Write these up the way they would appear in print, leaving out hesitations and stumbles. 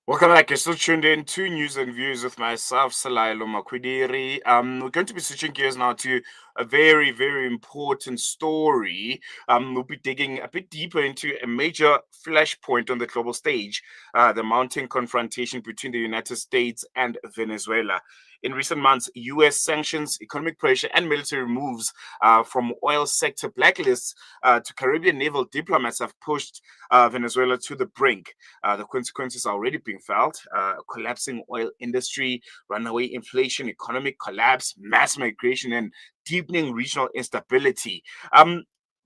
Welcome back. You're still tuned in to News and Views with myself, Salailo Makwidiri. We're going to be switching gears now to a very, very important story. We'll be digging a bit deeper into a major flashpoint on the global stage, the mounting confrontation between the United States and Venezuela. In recent months, U.S. sanctions, economic pressure, and military moves from oil sector blacklists to Caribbean naval diplomats have pushed Venezuela to the brink. The consequences are already being felt: collapsing oil industry, runaway inflation, economic collapse, mass migration, and deepening regional instability.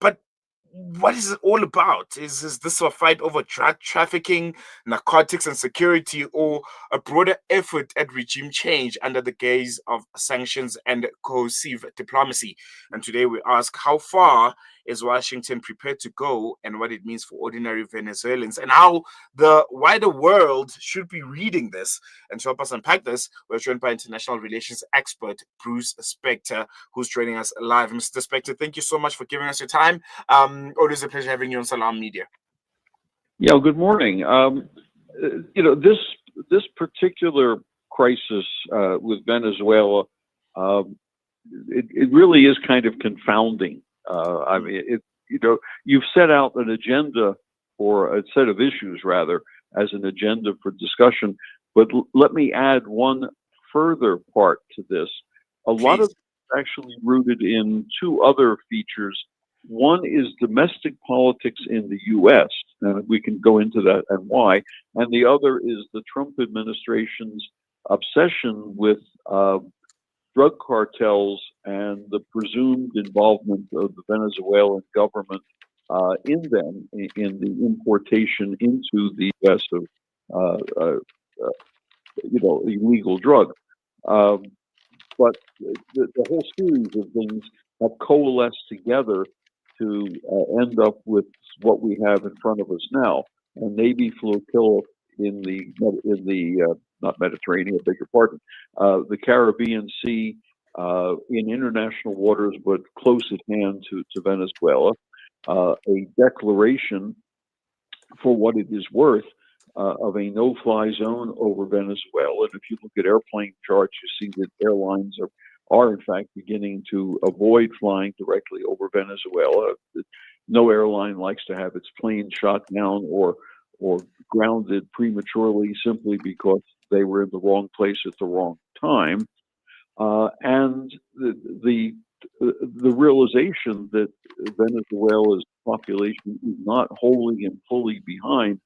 But what is it all about? Is this a fight over drug trafficking, narcotics, and security, or a broader effort at regime change under the gaze of sanctions and coercive diplomacy? And today we ask, how far is Washington prepared to go, and what it means for ordinary Venezuelans, and how the wider world should be reading this? And to help us unpack this, we're joined by international relations expert Bruce Spector, who's joining us live. Mr. Spector, thank you so much for giving us your time. Always a pleasure having you on Salam Media. Yeah, good morning. This particular crisis with Venezuela, it really is kind of confounding. I mean, you've set out an agenda, or a set of issues rather, as an agenda for discussion. But let me add one further part to this. A lot of it's actually rooted in two other features. One is domestic politics in the U.S., and we can go into that and why. And the other is the Trump administration's obsession with drug cartels and the presumed involvement of the Venezuelan government in them, in the importation into the U.S. of illegal drugs. But the whole series of things have coalesced together to end up with what we have in front of us now: a Navy flotilla in the not Mediterranean, I beg your pardon, the Caribbean Sea, in international waters, but close at hand to Venezuela. A declaration, for what it is worth, of a no-fly zone over Venezuela. And if you look at airplane charts, you see that airlines are in fact beginning to avoid flying directly over Venezuela. No airline likes to have its plane shot down or grounded prematurely simply because they were in the wrong place at the wrong time. And the realization that Venezuela's population is not wholly and fully behind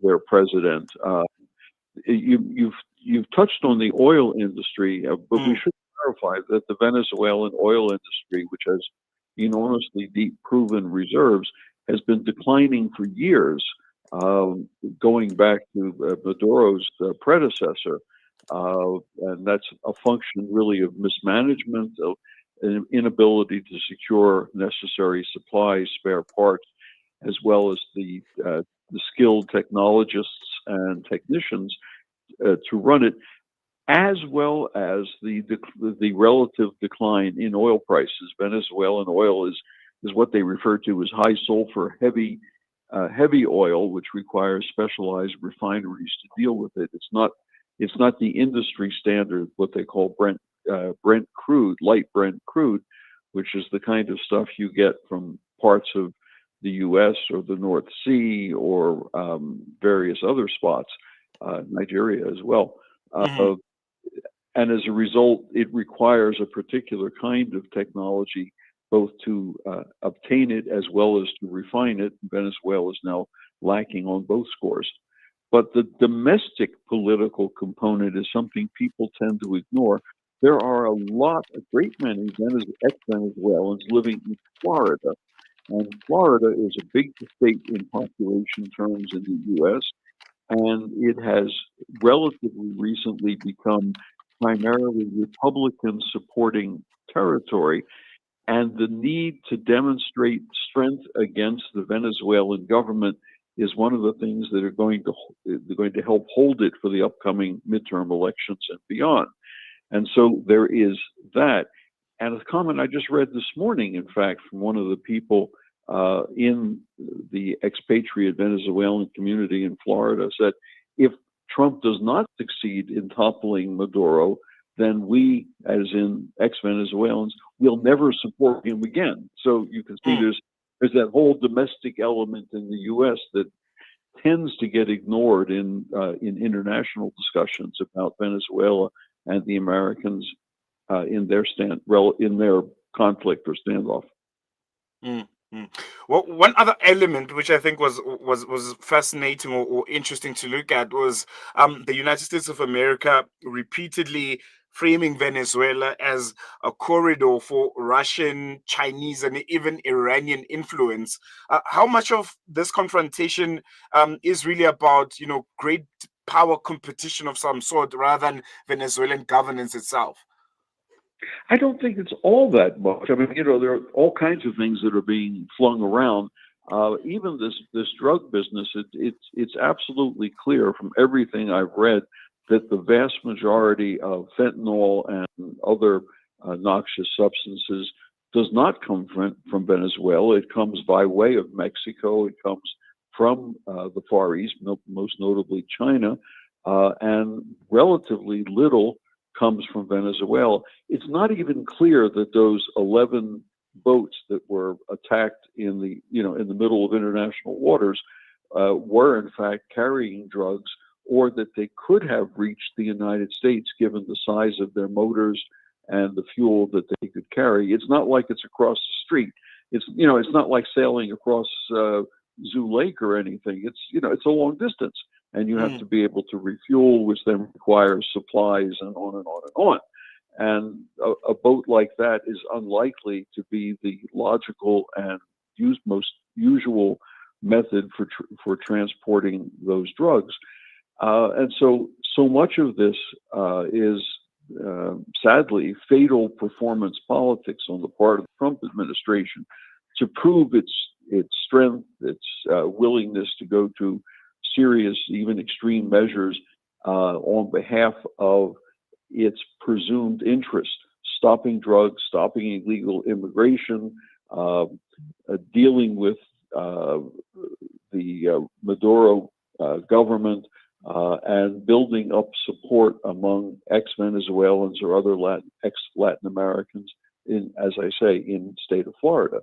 their president. You've touched on the oil industry, but we should clarify that the Venezuelan oil industry, which has enormously deep proven reserves, has been declining for years, going back to Maduro's predecessor. And that's a function really of mismanagement, of an inability to secure necessary supplies, spare parts, as well as the skilled technologists and technicians to run it, as well as the relative decline in oil prices. Venezuelan oil is what they refer to as high sulfur heavy oil, which requires specialized refineries to deal with it. It's not the industry standard, what they call Brent crude, light Brent crude, which is the kind of stuff you get from parts of the U.S. or the North Sea or various other spots, Nigeria as well. And as a result, it requires a particular kind of technology, both to obtain it as well as to refine it. Venezuela is now lacking on both scores. But the domestic political component is something people tend to ignore. There are a great many ex-Venezuelans living in Florida. And Florida is a big state in population terms in the U.S., and it has relatively recently become primarily Republican supporting territory. And the need to demonstrate strength against the Venezuelan government is one of the things that are going to help hold it for the upcoming midterm elections and beyond. And so there is that. And a comment I just read this morning, in fact, from one of the people in the expatriate Venezuelan community in Florida said, if Trump does not succeed in toppling Maduro, then we, as in ex-Venezuelans, will never support him again. So you can see mm, there's that whole domestic element in the U.S. that tends to get ignored in international discussions about Venezuela and the Americans in their conflict or standoff. mm, mm. Well, one other element which I think was fascinating or interesting to look at was the United States of America repeatedly framing Venezuela as a corridor for Russian, Chinese, and even Iranian influence. How much of this confrontation is really about, great power competition of some sort rather than Venezuelan governance itself? I don't think it's all that much. I mean, there are all kinds of things that are being flung around. Even this drug business, it's absolutely clear from everything I've read that the vast majority of fentanyl and other noxious substances does not come from Venezuela. It comes by way of Mexico. It comes from the Far East, most notably China, and relatively little comes from Venezuela. It's not even clear that those 11 boats that were attacked in the middle of international waters were in fact carrying drugs, or that they could have reached the United States given the size of their motors and the fuel that they could carry. It's not like it's across the street. It's not like sailing across Zoo Lake or anything. It's a long distance, and you have Mm, to be able to refuel, which then requires supplies and on and on and on. And a boat like that is unlikely to be the logical and most usual method for transporting those drugs. And so much of this is sadly fatal performance politics on the part of the Trump administration to prove its strength, its willingness to go to serious, even extreme measures on behalf of its presumed interest: stopping drugs, stopping illegal immigration, dealing with the Maduro government, and building up support among ex-Venezuelans or other ex-Latin Americans as I say, in the state of Florida.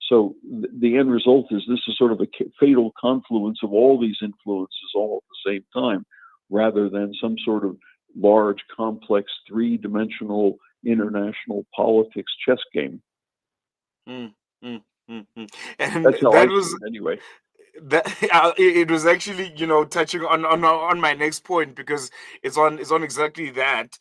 So the end result is this is sort of a fatal confluence of all these influences all at the same time, rather than some sort of large, complex, three-dimensional international politics chess game. mm, mm, and That's how I that see was it anyway. that it was actually, touching on my next point, because it's on exactly that.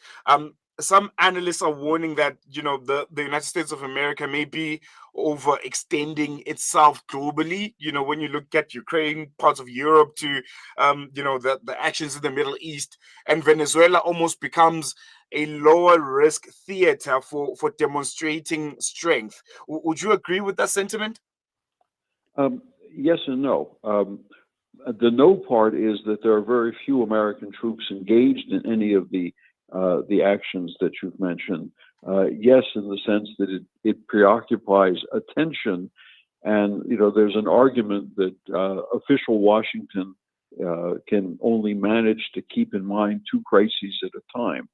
Some analysts are warning that, the United States of America may be overextending itself globally. When you look at Ukraine, parts of Europe, to the actions in the Middle East, and Venezuela almost becomes a lower risk theater for demonstrating strength. Would you agree with that sentiment? Um, yes and no. The no part is that there are very few American troops engaged in any of the actions that you've mentioned. Yes, in the sense that it preoccupies attention, and there's an argument that official Washington can only manage to keep in mind two crises at a time,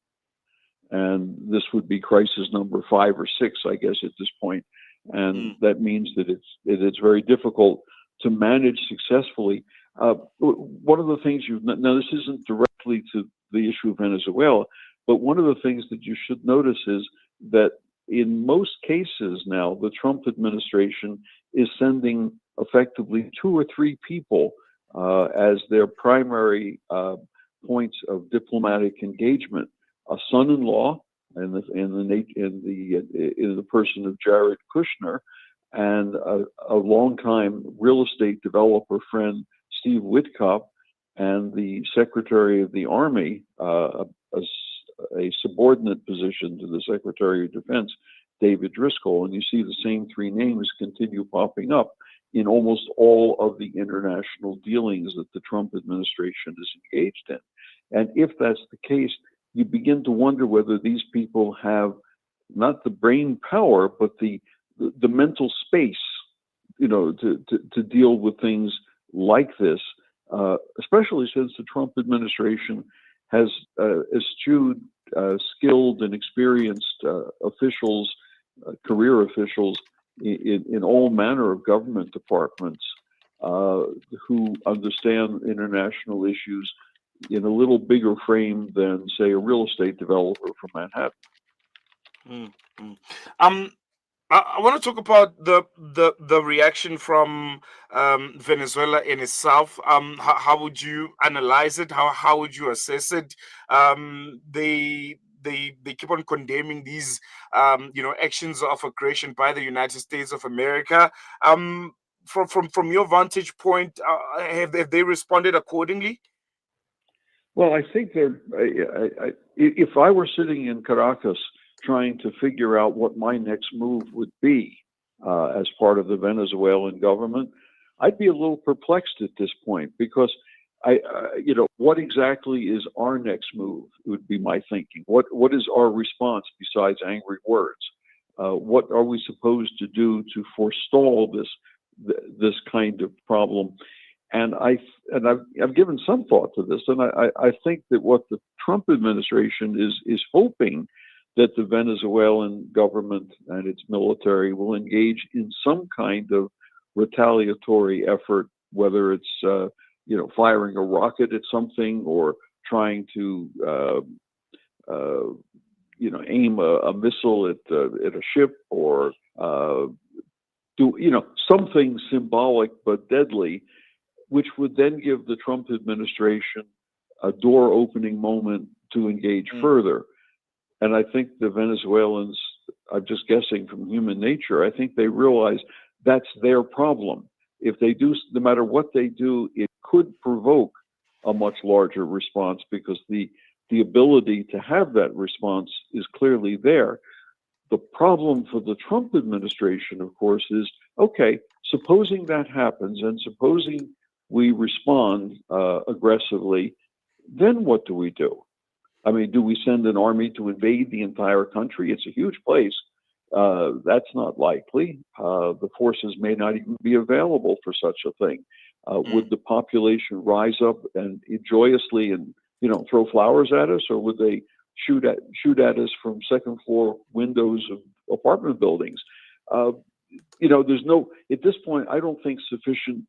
and this would be crisis number 5 or 6, I guess, at this point. And Mm, that means that it's very difficult to manage successfully. One of the things now this isn't directly to the issue of Venezuela, but one of the things that you should notice is that in most cases now, the Trump administration is sending effectively 2 or 3 people as their primary points of diplomatic engagement: a son-in-law in the person of Jared Kushner, and a longtime real estate developer friend, Steve Witkoff, and the Secretary of the Army, a subordinate position to the Secretary of Defense, David Driscoll. And you see the same 3 names continue popping up in almost all of the international dealings that the Trump administration is engaged in. And if that's the case, you begin to wonder whether these people have not the brain power, but the mental space, to deal with things like this. especially since the Trump administration has eschewed skilled and experienced officials, career officials in all manner of government departments who understand international issues in a little bigger frame than, say, a real estate developer from Manhattan. Mm, mm. Um, I want to talk about the reaction from Venezuela in itself. How would you analyze it? How would you assess it? They keep on condemning these actions of aggression by the United States of America. Um, from your vantage point, have they responded accordingly? Well, I think if I were sitting in Caracas trying to figure out what my next move would be as part of the Venezuelan government, I'd be a little perplexed at this point because what exactly is our next move would be my thinking. What is our response besides angry words? What are we supposed to do to forestall this kind of problem? And I've given some thought to this, and I think that what the Trump administration is hoping that the Venezuelan government and its military will engage in some kind of retaliatory effort, whether it's firing a rocket at something or trying to aim a missile at a ship or do something symbolic but deadly, which would then give the Trump administration a door opening moment to engage further. And I think the Venezuelans, I'm just guessing from human nature, I think they realize that's their problem. If they do, no matter what they do, it could provoke a much larger response because the ability to have that response is clearly there. The problem for the Trump administration, of course, is okay, supposing that happens and supposing we respond aggressively, then what do we do? I mean, do we send an army to invade the entire country? It's a huge place. That's not likely. The forces may not even be available for such a thing. Would the population rise up and joyously and throw flowers at us, or would they shoot at us from second floor windows of apartment buildings? There's no, at this point, I don't think sufficient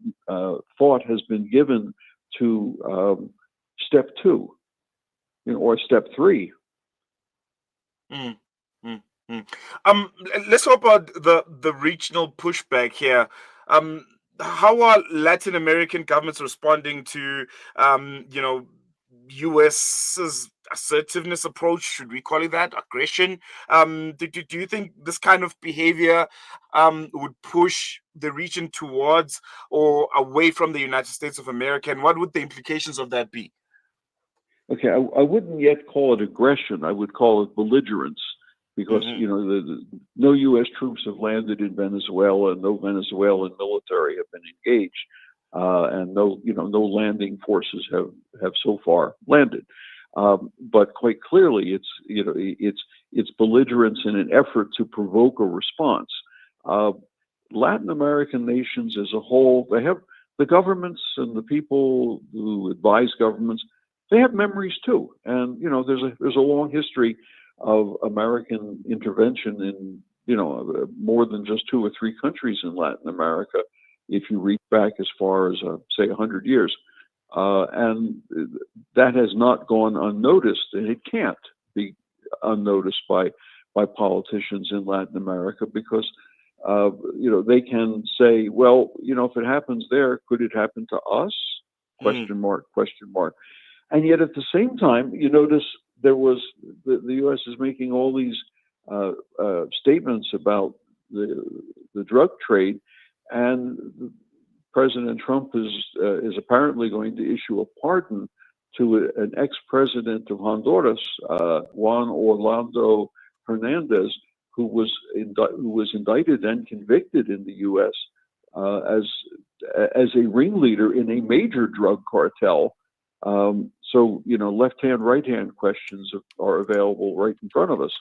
thought has been given to step two, or step three. Mm, mm, mm. Let's talk about the regional pushback here. How are Latin American governments responding to US's assertiveness approach? Should we call it that aggression? Do you think this kind of behavior would push the region towards or away from the United States of America? And what would the implications of that be? Okay, I wouldn't yet call it aggression. I would call it belligerence because, no U.S. troops have landed in Venezuela, no Venezuelan military have been engaged, and no landing forces have so far landed. But quite clearly, it's belligerence in an effort to provoke a response. Latin American nations as a whole, they have the governments and the people who advise governments. They have memories too, and there's a long history of American intervention in more than just 2 or 3 countries in Latin America. If you reach back as far as say 100 years, and that has not gone unnoticed, and it can't be unnoticed by politicians in Latin America because they can say, well, if it happens there, could it happen to us? Question mark, question mark. And yet, at the same time, you notice there was the U.S. is making all these statements about the drug trade, and President Trump is apparently going to issue a pardon to an ex-president of Honduras, Juan Orlando Hernandez, who was indicted and convicted in the U.S. As a ringleader in a major drug cartel. So left-hand, right-hand questions are available right in front of us.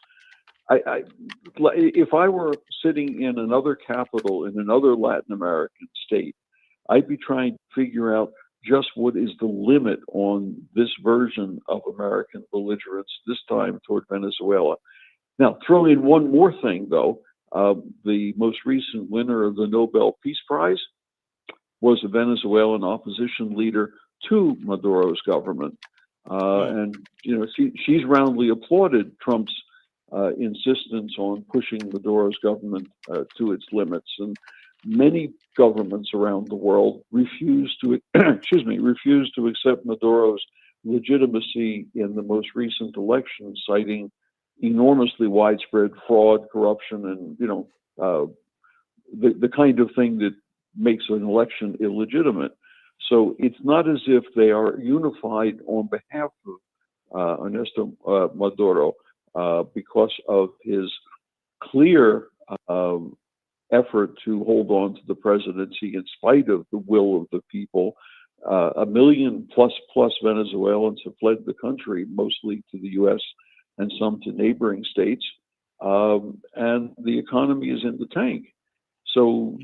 If I were sitting in another capital in another Latin American state, I'd be trying to figure out, just what is the limit on this version of American belligerence, this time toward Venezuela. Now, throw in one more thing, though. The most recent winner of the Nobel Peace Prize was a Venezuelan opposition leader to Maduro's government. And, she's roundly applauded Trump's insistence on pushing Maduro's government to its limits. And many governments around the world refuse to, refuse to accept Maduro's legitimacy in the most recent election, citing enormously widespread fraud, corruption, and the kind of thing that makes an election illegitimate. So it's not as if they are unified on behalf of Ernesto Maduro because of his clear effort to hold on to the presidency in spite of the will of the people. 1 million plus Venezuelans have fled the country, mostly to the U.S. and some to neighboring states, and the economy is in the tank. So,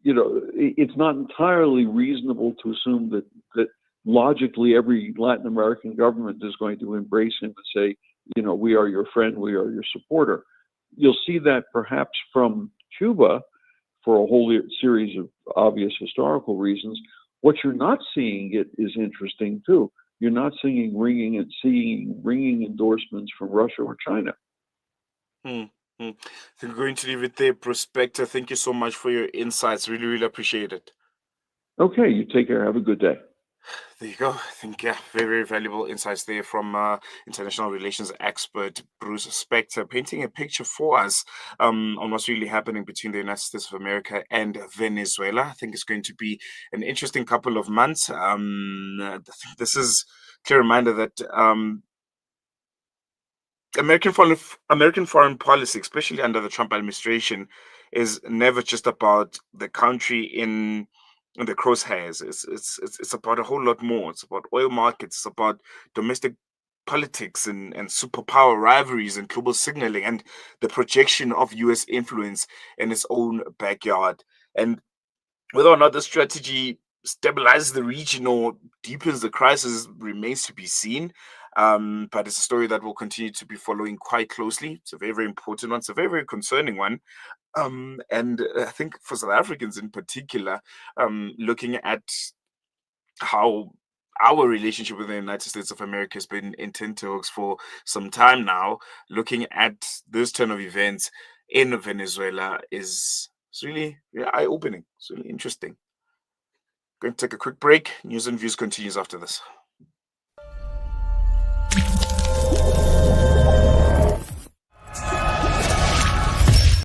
it's not entirely reasonable to assume that logically every Latin American government is going to embrace him and say, we are your friend, we are your supporter. You'll see that perhaps from Cuba for a whole series of obvious historical reasons. What you're not seeing is interesting too. You're not seeing ringing endorsements from Russia or China. Hmm. I think we're going to leave it there, Spector. Thank you so much for your insights. Really, really appreciate it. Okay, you take care. Have a good day. There you go. I think, yeah, very, very valuable insights there from international relations expert Bruce Spector, painting a picture for us on what's really happening between the United States of America and Venezuela. I think it's going to be an interesting couple of months. I think this is a clear reminder that American foreign policy, especially under the Trump administration, is never just about the country in the crosshairs. It's about a whole lot more. It's about oil markets. It's about domestic politics and superpower rivalries and global signaling and the projection of U.S. influence in its own backyard. And whether or not the strategy stabilizes the region or deepens the crisis remains to be seen. But it's a story that we'll continue to be following quite closely. It's a very, very important one. It's a very, very concerning one. And I think for South Africans in particular, looking at how our relationship with the United States of America has been in tenterhooks for some time now, looking at this turn of events in Venezuela is it's really, yeah, eye-opening. It's really interesting. Going to take a quick break. News and views continues after this.